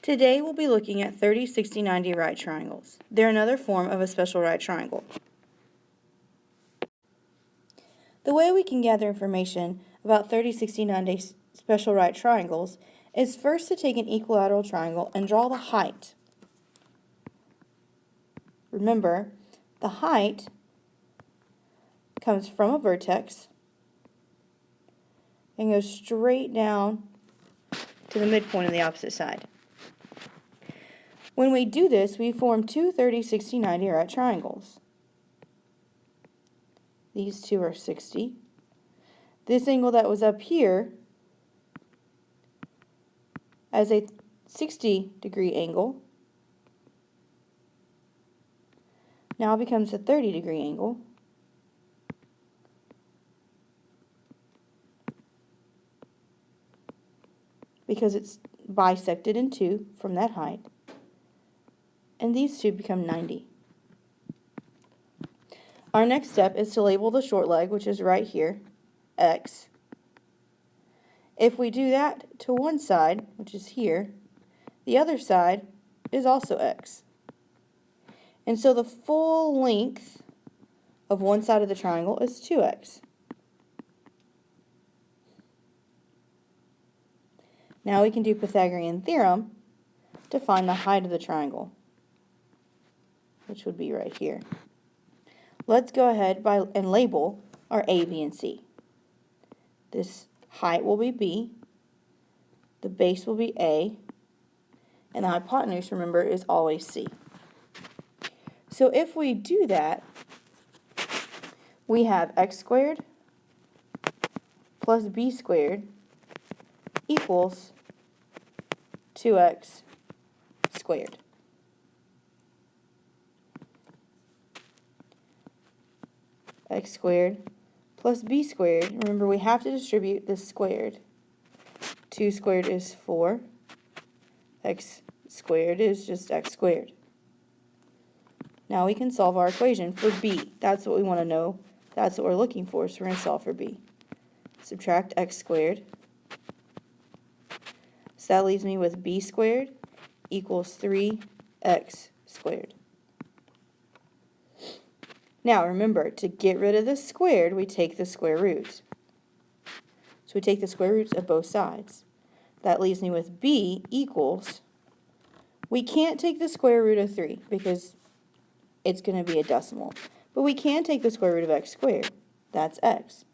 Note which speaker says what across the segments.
Speaker 1: Today we'll be looking at 30, 60, 90 right triangles. They're another form of a special right triangle. The way we can gather information about 30, 60, 90 special right triangles is first to take an equilateral triangle and draw the height. Remember, the height comes from a vertex and goes straight down to the midpoint on the opposite side. When we do this, we form two 30, 60, 90 right triangles. These two are 60. This angle that was up here as a 60-degree angle now becomes a 30-degree angle. Because it's bisected in two from that height. And these two become 90. Our next step is to label the short leg, which is right here, X. If we do that to one side, which is here, the other side is also X. And so the full length of one side of the triangle is 2X. Now we can do Pythagorean theorem to find the height of the triangle, which would be right here. Let's go ahead and label our A, B, and C. This height will be B, the base will be A, and the hypotenuse, remember, is always C. So if we do that, we have x squared plus b squared equals 2x squared. X squared plus b squared, remember we have to distribute this squared. 2 squared is 4, x squared is just x squared. Now we can solve our equation for b. That's what we want to know. That's what we're looking for, so we're going to solve for b. Subtract x squared. So that leaves me with b squared equals 3x squared. Now remember, to get rid of the squared, we take the square root. So we take the square roots of both sides. That leaves me with b equals, we can't take the square root of 3 because it's going to be a decimal. But we can take the square root of x squared. That's x.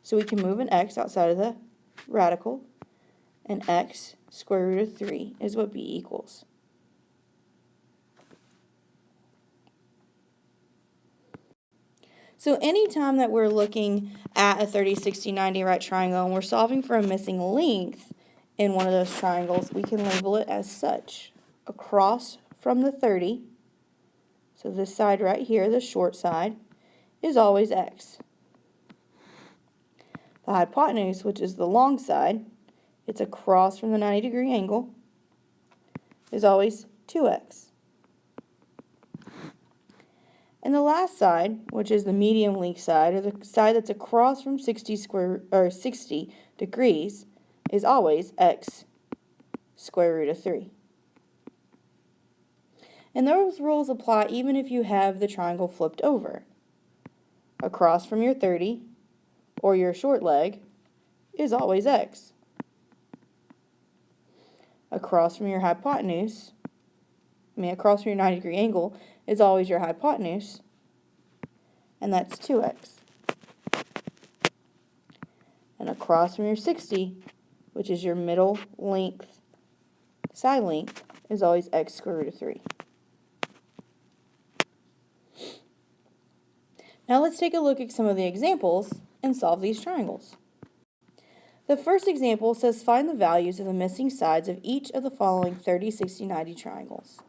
Speaker 1: So we can move an x outside of the radical, and x square root of 3 is what b equals. So anytime that we're looking at a 30, 60, 90 right triangle and we're solving for a missing length in one of those triangles, we can label it as such. Across from the 30, so this side right here, the short side, is always x. The hypotenuse, which is the long side, it's across from the 90-degree angle, is always 2x. And the last side, which is the medium length side, or the side that's across from 60 degrees, is always x square root of 3. And those rules apply even if you have the triangle flipped over. Across from your 30, or your short leg, is always x. Across from your hypotenuse, across from your 90-degree angle, is always your hypotenuse, and that's 2x. And across from your 60, which is your middle length, side length, is always x square root of 3. Now let's take a look at some of the examples and solve these triangles. The first example says find the values of the missing sides of each of the following 30, 60, 90 triangles.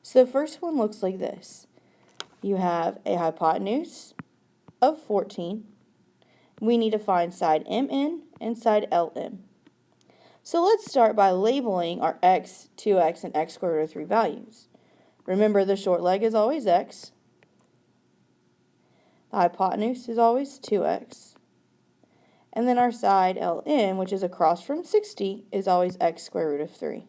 Speaker 1: So the first one looks like this. You have a hypotenuse of 14. We need to find side MN and side LM. So let's start by labeling our x, 2x, and x squared root of 3 values. Remember, the short leg is always x. The hypotenuse is always 2x. And then our side LM, which is across from 60, is always x square root of 3.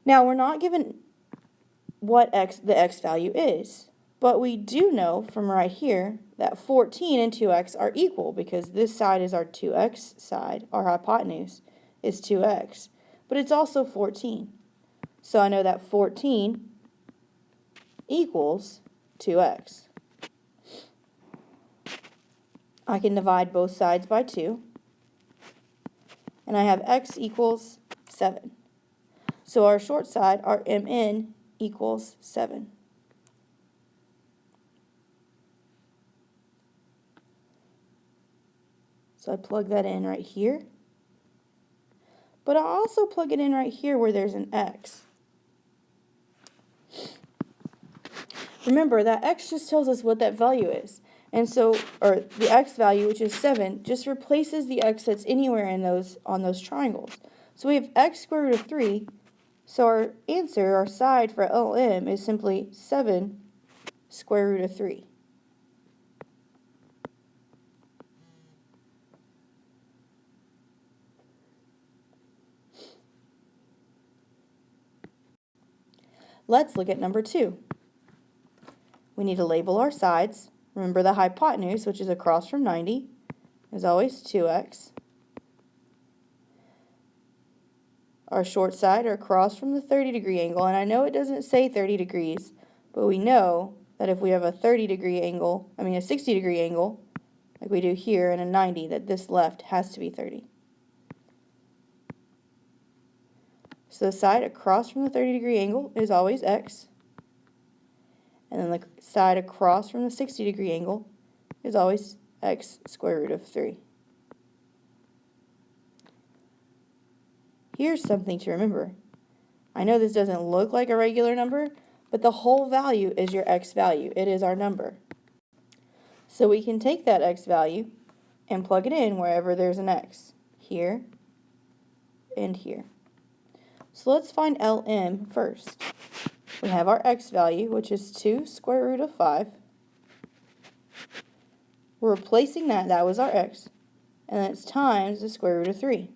Speaker 1: Now, we're not given what the x value is, but we do know from right here that 14 and 2x are equal because this side is our 2x side, our hypotenuse is 2x, but it's also 14. So I know that 14 equals 2x. I can divide both sides by 2, and I have x equals 7. So our short side, our MN, equals 7. So I plug that in right here. But I'll also plug it in right here where there's an x. Remember, that x just tells us what that value is. And so, or the x value, which is 7, just replaces the x that's anywhere in on those triangles. So we have x square root of 3. So our answer, our side for LM, is simply 7 square root of 3. Let's look at number 2. We need to label our sides. Remember the hypotenuse, which is across from 90, is always 2x. Our short side are across from the 30-degree angle, and I know it doesn't say 30 degrees, but we know that if we have a 30-degree angle, a 60-degree angle, like we do here, and a 90, that this left has to be 30. So the side across from the 30-degree angle is always x, and then the side across from the 60-degree angle is always x square root of 3. Here's something to remember. I know this doesn't look like a regular number, but the whole value is your x value. It is our number. So we can take that x value and plug it in wherever there's an x, here and here. So let's find LM first. We have our x value, which is 2 square root of 5. We're replacing that was our x, and then it's times the square root of 3.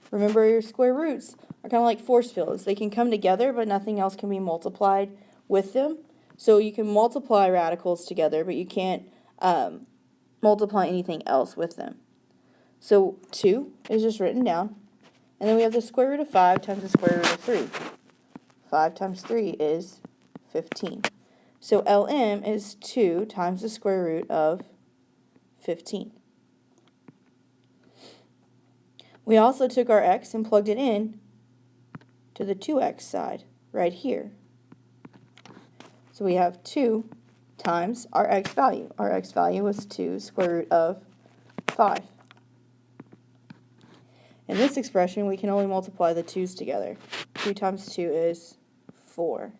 Speaker 1: Remember, your square roots are kind of like force fields. They can come together, but nothing else can be multiplied with them. So you can multiply radicals together, but you can't multiply anything else with them. So 2 is just written down. And then we have the square root of 5 times the square root of 3. 5 times 3 is 15. So LM is 2 times the square root of 15. We also took our x and plugged it in to the 2x side right here. So we have 2 times our x value. Our x value was 2 square root of 5. In this expression, we can only multiply the 2's together. 2 times 2 is 4.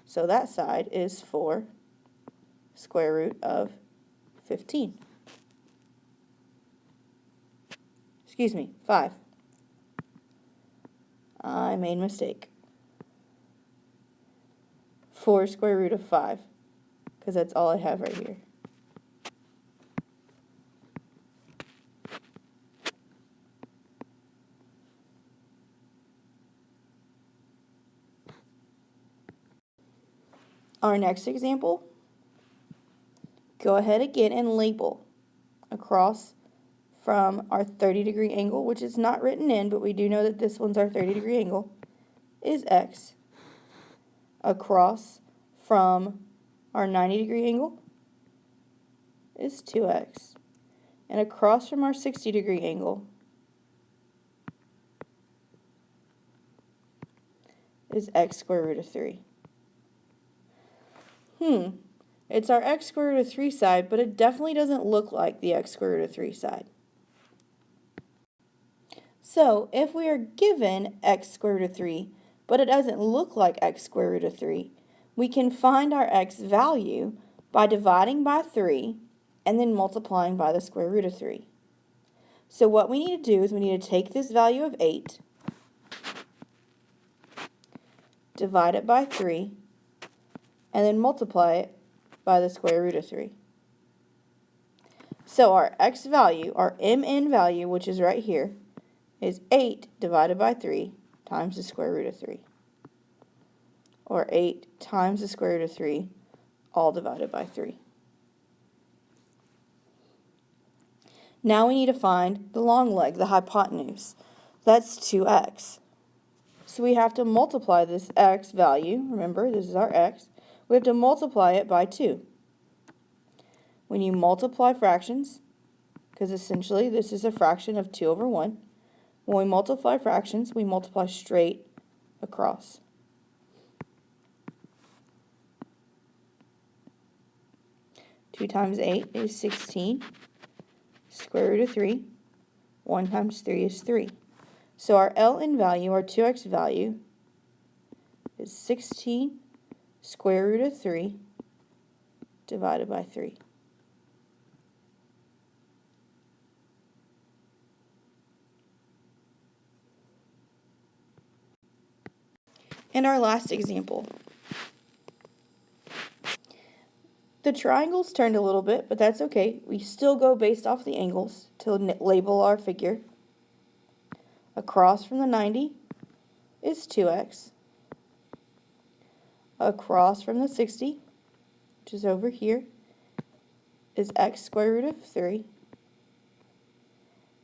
Speaker 1: So that side is 4 square root of 15. Excuse me, 5. I made a mistake. 4 square root of 5, because that's all I have right here. Our next example, go ahead again and label across from our 30-degree angle, which is not written in, but we do know that this one's our 30-degree angle, is x. Across from our 90-degree angle is 2x. And across from our 60-degree angle is x square root of 3. It's our x square root of 3 side, but it definitely doesn't look like the x square root of 3 side. So if we are given x square root of 3, but it doesn't look like x square root of 3, we can find our x value by dividing by 3 and then multiplying by the square root of 3. So what we need to do is we need to take this value of 8, divide it by 3, and then multiply it by the square root of 3. So our x value, our mn value, which is right here, is 8 divided by 3 times the square root of 3. Or 8 times the square root of 3, all divided by 3. Now we need to find the long leg, the hypotenuse. That's 2x. So we have to multiply this x value. Remember, this is our x. We have to multiply it by 2. When you multiply fractions, because essentially this is a fraction of 2 over 1, when we multiply fractions, we multiply straight across. Two times 8 is 16. Square root of 3. 1 times 3 is 3. So our ln value, our 2x value, is 16 square root of 3 divided by 3. And our last example. The triangle's turned a little bit, but that's okay. We still go based off the angles to label our figure. Across from the 90 is 2x. Across from the 60, which is over here, is x square root of 3.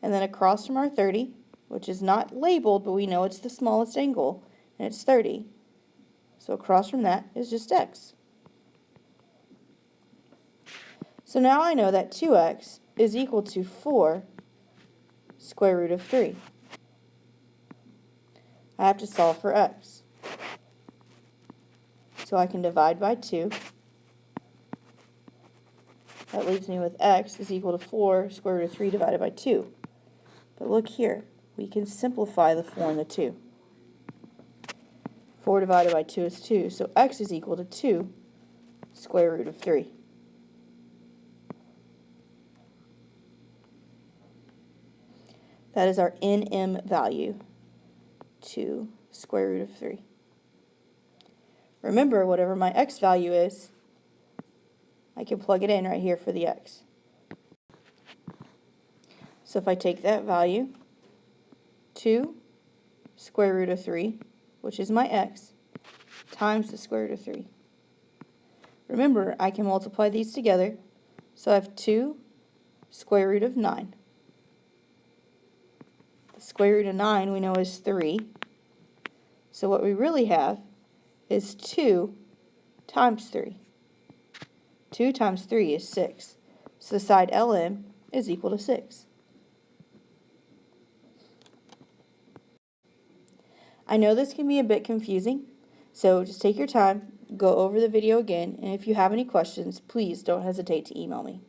Speaker 1: And then across from our 30, which is not labeled, but we know it's the smallest angle, and it's 30. So across from that is just x. So now I know that 2x is equal to 4 square root of 3. I have to solve for x. So I can divide by 2. That leaves me with x is equal to 4 square root of 3 divided by 2. But look here, we can simplify the 4 and the 2. 4 divided by 2 is 2, so x is equal to 2 square root of 3. That is our nm value, 2 square root of 3. Remember, whatever my x value is, I can plug it in right here for the x. So if I take that value, 2 square root of 3, which is my x, times the square root of 3. Remember, I can multiply these together, so I have 2 square root of 9. The square root of 9 we know is 3. So what we really have is 2 times 3. 2 times 3 is 6. So the side LM is equal to 6. I know this can be a bit confusing, so just take your time, go over the video again, and if you have any questions, please don't hesitate to email me.